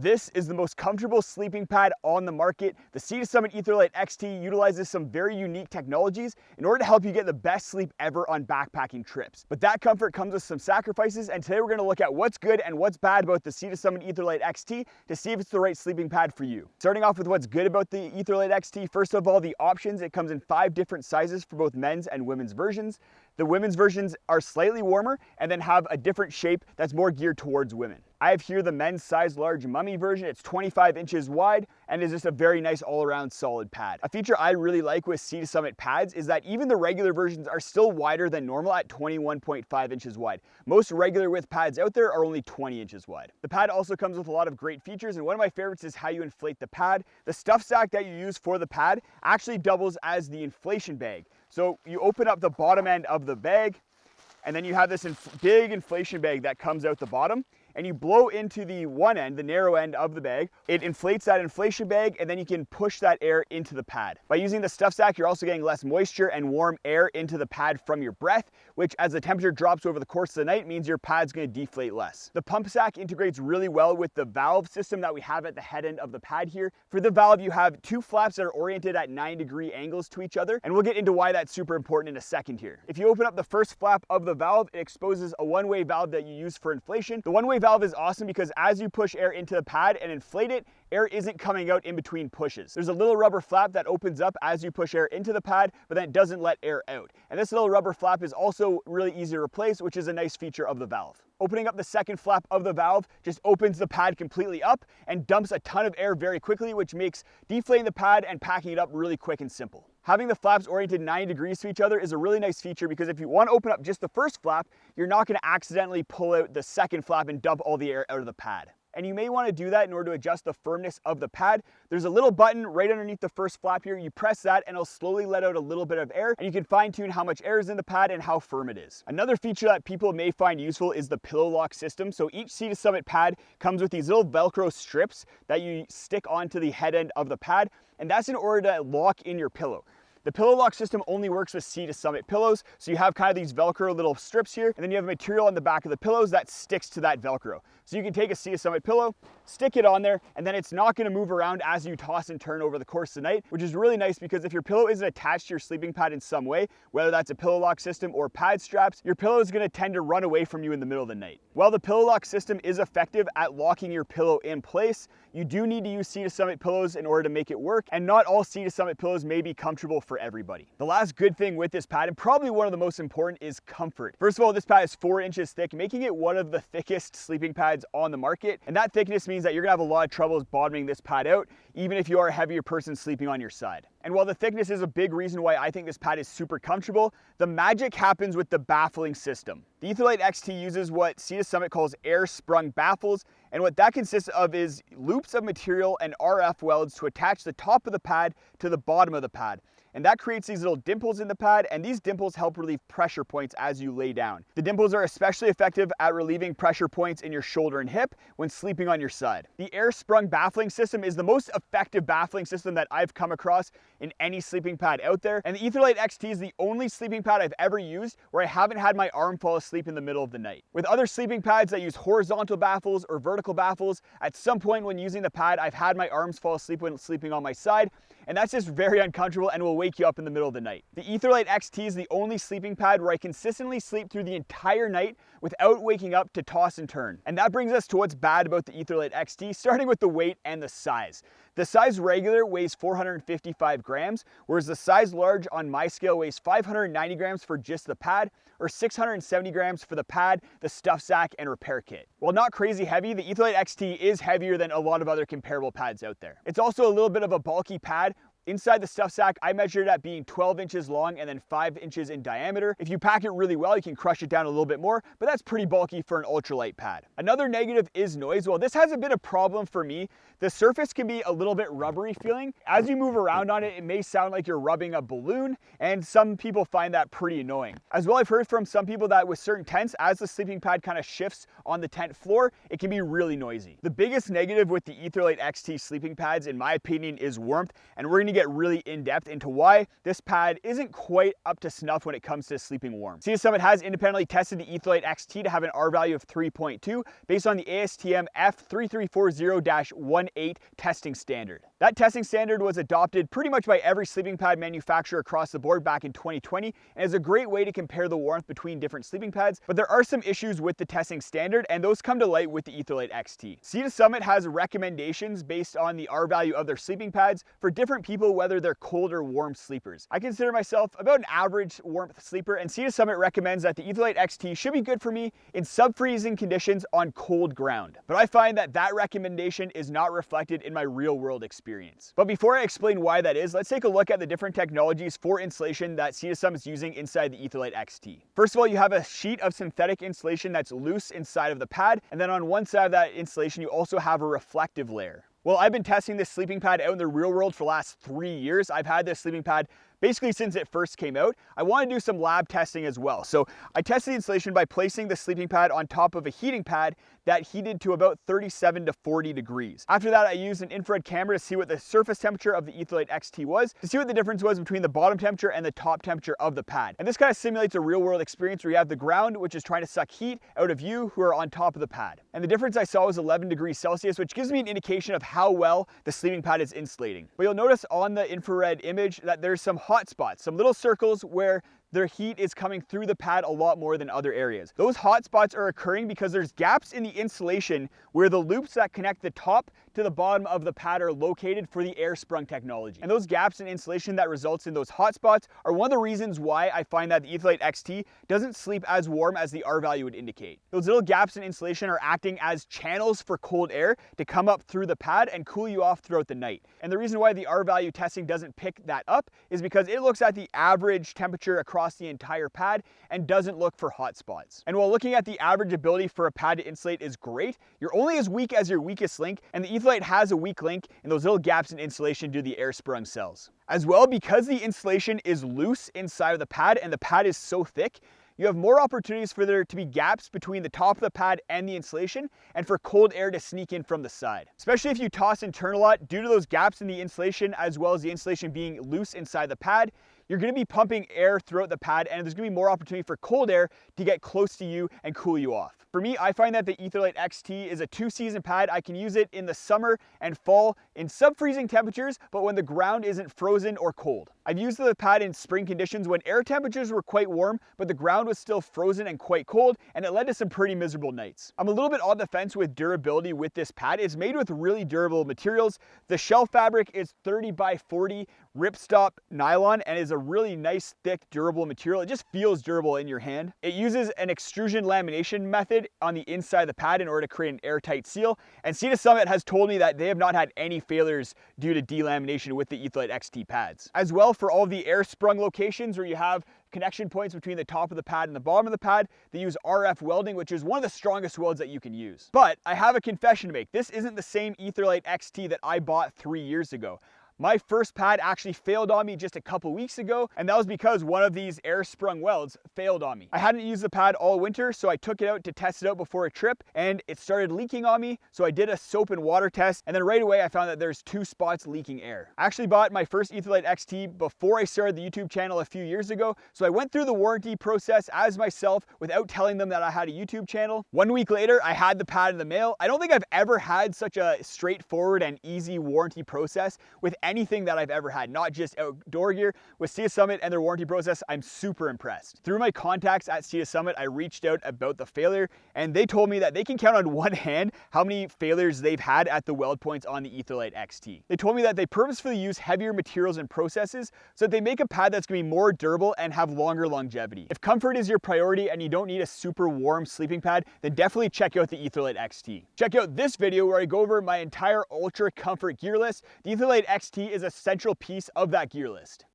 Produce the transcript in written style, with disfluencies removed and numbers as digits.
This is the most comfortable sleeping pad on the market. The Sea to Summit Etherlite XT utilizes some very unique technologies in order to help you get the best sleep ever on backpacking trips. But that comfort comes with some sacrifices, and today we're going to look at what's good and what's bad about the Sea to Summit Etherlite XT to see if it's the right sleeping pad for you. Starting off with what's good about the Etherlite XT, first of all, the options. It comes in 5 different sizes for both men's and women's versions. The women's versions are slightly warmer and then have a different shape that's more geared towards women. I have here the men's size large mummy version. It's 25 inches wide and is just a very nice all-around solid pad. A feature I really like with Sea to Summit pads is that even the regular versions are still wider than normal at 21.5 inches wide. Most regular width pads out there are only 20 inches wide. The pad also comes with a lot of great features, and one of my favorites is how you inflate the pad. The stuff sack that you use for the pad actually doubles as the inflation bag. So you open up the bottom end of the bag, and then you have this big inflation bag that comes out the bottom, and you blow into the one end, the narrow end of the bag. It inflates that inflation bag, and then you can push that air into the pad. By using the stuff sack, you're also getting less moisture and warm air into the pad from your breath, which as the temperature drops over the course of the night means your pad's going to deflate less. The pump sack integrates really well with the valve system that we have at the head end of the pad here. For the valve, you have 2 flaps that are oriented at 9-degree angles to each other, and we'll get into why that's super important in a second here. If you open up the first flap of the valve, it exposes a one-way valve that you use for inflation. The one-way valve is awesome because as you push air into the pad and inflate it, air isn't coming out in between pushes. There's a little rubber flap that opens up as you push air into the pad, but then it doesn't let air out. And this little rubber flap is also really easy to replace, which is a nice feature of the valve. Opening up the second flap of the valve just opens the pad completely up and dumps a ton of air very quickly, which makes deflating the pad and packing it up really quick and simple. Having the flaps oriented 9 degrees to each other is a really nice feature because if you want to open up just the first flap, you're not going to accidentally pull out the second flap and dump all the air out of the pad. And you may want to do that in order to adjust the firmness of the pad. There's a little button right underneath the first flap here. You press that and it'll slowly let out a little bit of air, and you can fine tune how much air is in the pad and how firm it is. Another feature that people may find useful is the pillow lock system. So each Sea to Summit pad comes with these little Velcro strips that you stick onto the head end of the pad, and that's in order to lock in your pillow. The pillow lock system only works with Sea to Summit pillows, so you have kind of these Velcro little strips here, and then you have material on the back of the pillows that sticks to that Velcro. So you can take a Sea to Summit pillow, stick it on there, and then it's not going to move around as you toss and turn over the course of the night, which is really nice because if your pillow isn't attached to your sleeping pad in some way, whether that's a pillow lock system or pad straps, your pillow is going to tend to run away from you in the middle of the night. While the pillow lock system is effective at locking your pillow in place, you do need to use Sea to Summit pillows in order to make it work, and not all Sea to Summit pillows may be comfortable for everybody. The last good thing with this pad, and probably one of the most important, is comfort. First of all, this pad is 4 inches thick, making it one of the thickest sleeping pads on the market, and that thickness means that you're gonna have a lot of troubles bottoming this pad out, even if you are a heavier person sleeping on your side. And while the thickness is a big reason why I think this pad is super comfortable, the magic happens with the baffling system. The Etherlite XT uses what Sea to Summit calls air-sprung baffles, and what that consists of is loops of material and RF welds to attach the top of the pad to the bottom of the pad. And that creates these little dimples in the pad, and these dimples help relieve pressure points as you lay down. The dimples are especially effective at relieving pressure points in your shoulder and hip when sleeping on your side. The air-sprung baffling system is the most effective baffling system that I've come across in any sleeping pad out there, and the Etherlite XT is the only sleeping pad I've ever used where I haven't had my arm fall asleep in the middle of the night. With other sleeping pads that use horizontal baffles or vertical baffles, at some point when using the pad, I've had my arms fall asleep when sleeping on my side, and that's just very uncomfortable and will wake you up in the middle of the night. The Etherlite XT is the only sleeping pad where I consistently sleep through the entire night without waking up to toss and turn. And that brings us to what's bad about the Etherlite XT, starting with the weight and the size. The size regular weighs 455 grams, whereas the size large on my scale weighs 590 grams for just the pad, or 670 grams for the pad, the stuff sack, and repair kit. While not crazy heavy, the Etherlite XT is heavier than a lot of other comparable pads out there. It's also a little bit of a bulky pad. Inside the stuff sack, I measured it at being 12 inches long and then 5 inches in diameter. If you pack it really well, you can crush it down a little bit more, but that's pretty bulky for an ultralight pad. Another negative is noise. While this hasn't been a problem for me, the surface can be a little bit rubbery feeling. As you move around on it, it may sound like you're rubbing a balloon, and some people find that pretty annoying. As well, I've heard from some people that with certain tents, as the sleeping pad kind of shifts on the tent floor, it can be really noisy. The biggest negative with the Etherlite XT sleeping pads, in my opinion, is warmth, and we're gonna get get really in-depth into why this pad isn't quite up to snuff when it comes to sleeping warm. Sea to Summit has independently tested the Etherlite XT to have an R value of 3.2 based on the ASTM F3340-18 testing standard. That testing standard was adopted pretty much by every sleeping pad manufacturer across the board back in 2020 and is a great way to compare the warmth between different sleeping pads, but there are some issues with the testing standard and those come to light with the Etherlite XT. Sea to Summit has recommendations based on the R value of their sleeping pads for different people, whether they're cold or warm sleepers. I consider myself about an average warmth sleeper, and Sea to Summit recommends that the Etherlite XT should be good for me in sub-freezing conditions on cold ground. But I find that that recommendation is not reflected in my real-world experience. But before I explain why that is, let's take a look at the different technologies for insulation that Sea to Summit is using inside the Etherlite XT. First of all, you have a sheet of synthetic insulation that's loose inside of the pad, and then on one side of that insulation you also have a reflective layer. Well, I've been testing this sleeping pad out in the real world for the last 3 years. I've had this sleeping pad basically since it first came out. I want to do some lab testing as well. So I tested the insulation by placing the sleeping pad on top of a heating pad that heated to about 37 to 40 degrees. After that, I used an infrared camera to see what the surface temperature of the Etherlite XT was, to see what the difference was between the bottom temperature and the top temperature of the pad. And this kind of simulates a real world experience where you have the ground, which is trying to suck heat out of you who are on top of the pad. And the difference I saw was 11 degrees Celsius, which gives me an indication of how well the sleeping pad is insulating. But you'll notice on the infrared image that there's some hot spots, some little circles where their heat is coming through the pad a lot more than other areas. Those hot spots are occurring because there's gaps in the insulation where the loops that connect the top to the bottom of the pad are located for the air sprung technology. And those gaps in insulation that results in those hot spots are one of the reasons why I find that the Etherlite XT doesn't sleep as warm as the R value would indicate. Those little gaps in insulation are acting as channels for cold air to come up through the pad and cool you off throughout the night. And the reason why the R value testing doesn't pick that up is because it looks at the average temperature across the entire pad and doesn't look for hot spots. And while looking at the average ability for a pad to insulate is great, you're only as weak as your weakest link, and the Etherlite has a weak link in those little gaps in insulation due to the air sprung cells. As well, because the insulation is loose inside of the pad and the pad is so thick, you have more opportunities for there to be gaps between the top of the pad and the insulation and for cold air to sneak in from the side. Especially if you toss and turn a lot due to those gaps in the insulation as well as the insulation being loose inside the pad, you're going to be pumping air throughout the pad and there's going to be more opportunity for cold air to get close to you and cool you off. For me, I find that the Etherlite XT is a 2-season pad. I can use it in the summer and fall in sub-freezing temperatures, but when the ground isn't frozen or cold. I've used the pad in spring conditions when air temperatures were quite warm, but the ground was still frozen and quite cold, and it led to some pretty miserable nights. I'm a little bit on the fence with durability with this pad. It's made with really durable materials. The shell fabric is 30 by 40 Ripstop nylon and is a really nice, thick, durable material. It just feels durable in your hand. It uses an extrusion lamination method on the inside of the pad in order to create an airtight seal. And Sea to Summit has told me that they have not had any failures due to delamination with the Etherlite XT pads. As well, for all of the air sprung locations where you have connection points between the top of the pad and the bottom of the pad, they use RF welding, which is one of the strongest welds that you can use. But I have a confession to make. This isn't the same Etherlite XT that I bought 3 years ago. My first pad actually failed on me just a couple weeks ago, and that was because one of these air sprung welds failed on me. I hadn't used the pad all winter, so I took it out to test it out before a trip, and it started leaking on me, so I did a soap and water test, and then right away I found that there's 2 spots leaking air. I actually bought my first Etherlite XT before I started the YouTube channel a few years ago, so I went through the warranty process as myself without telling them that I had a YouTube channel. 1 week later, I had the pad in the mail. I don't think I've ever had such a straightforward and easy warranty process with anything that I've ever had, not just outdoor gear. With Sea to Summit and their warranty process, I'm super impressed. Through my contacts at Sea to Summit, I reached out about the failure, and they told me that they can count on one hand how many failures they've had at the weld points on the Etherlite XT. They told me that they purposefully use heavier materials and processes so that they make a pad that's going to be more durable and have longer longevity. If comfort is your priority and you don't need a super warm sleeping pad, then definitely check out the Etherlite XT. Check out this video where I go over my entire ultra comfort gear list. The Etherlite XT is a central piece of that gear list.